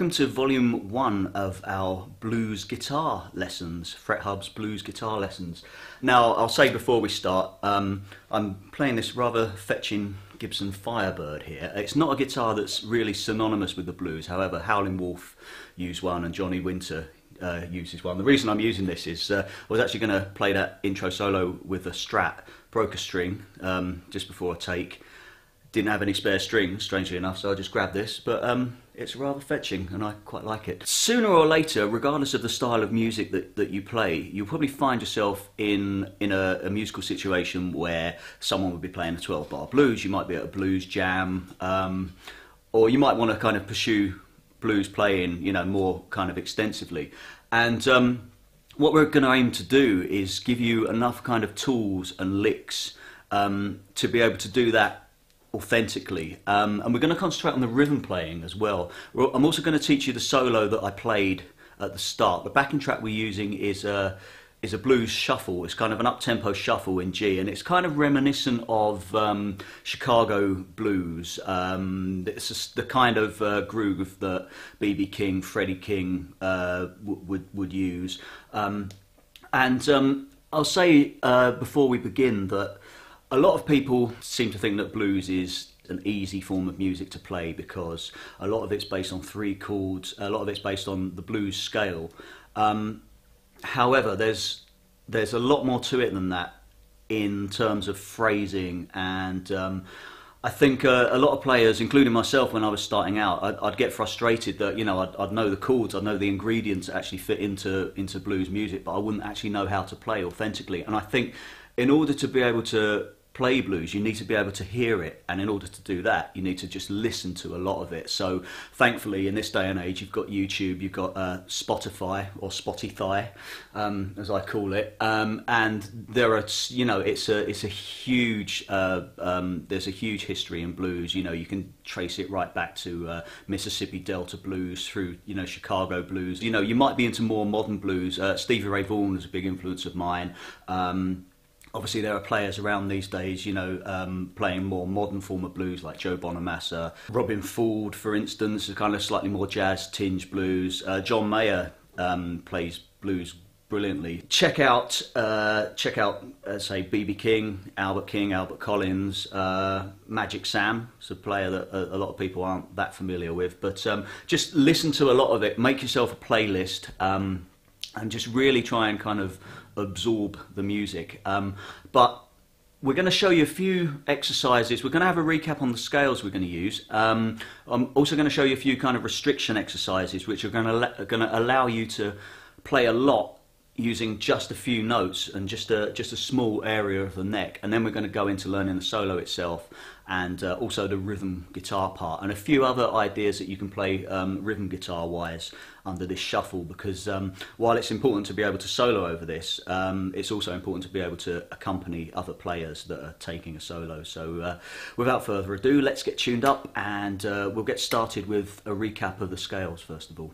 welcome to volume 1 of our blues guitar lessons, FretHub's blues guitar lessons. Now, I'll say before we start, I'm playing this rather fetching Gibson Firebird here. It's not a guitar that's really synonymous with the blues, however, Howlin' Wolf used one and Johnny Winter uses one. The reason I'm using this is I was actually going to play that intro solo with a Strat, broke a string just before a take. Didn't have any spare strings, strangely enough, so I just grabbed this, but it's rather fetching and I quite like it. Sooner or later, regardless of the style of music that you play, you'll probably find yourself in a musical situation where someone would be playing a 12-bar blues. You might be at a blues jam, or you might want to kind of pursue blues playing, you know, more kind of extensively. And what we're going to aim to do is give you enough kind of tools and licks to be able to do that authentically, and we're going to concentrate on the rhythm playing as well. I'm also going to teach you the solo that I played at the start. The backing track we're using is a blues shuffle. It's kind of an up-tempo shuffle in G, and it's kind of reminiscent of Chicago blues. It's just the kind of groove that B.B. King, Freddie King would use. I'll say before we begin that a lot of people seem to think that blues is an easy form of music to play because a lot of it's based on 3 chords, a lot of it's based on the blues scale. However, there's a lot more to it than that in terms of phrasing, and I think a lot of players, including myself when I was starting out, I'd get frustrated that, you know, I'd know the chords, I'd know the ingredients that actually fit into blues music, but I wouldn't actually know how to play authentically. And I think in order to be able to play blues, you need to be able to hear it, and in order to do that you need to just listen to a lot of it. So thankfully in this day and age you've got YouTube, you've got Spotify, or Spotify as I call it, and there are, you know, it's a huge there's a huge history in blues. You know, you can trace it right back to Mississippi Delta blues through, you know, Chicago blues. You know, you might be into more modern blues. Stevie Ray Vaughan is a big influence of mine. Obviously there are players around these days, you know, playing more modern form of blues like Joe Bonamassa. Robin Ford, for instance, is kind of slightly more jazz tinged blues. John Mayer plays blues brilliantly. Check out say B.B. King, Albert Collins, Magic Sam. It's a player that a lot of people aren't that familiar with, but just listen to a lot of it, make yourself a playlist, and just really try and kind of absorb the music. But we're going to show you a few exercises. We're going to have a recap on the scales we're going to use. I'm also going to show you a few kind of restriction exercises which are going to allow you to play a lot using just a few notes and just a small area of the neck, and then we're going to go into learning the solo itself and also the rhythm guitar part and a few other ideas that you can play rhythm guitar wise under this shuffle, because while it's important to be able to solo over this, it's also important to be able to accompany other players that are taking a solo. So without further ado, let's get tuned up, and we'll get started with a recap of the scales first of all.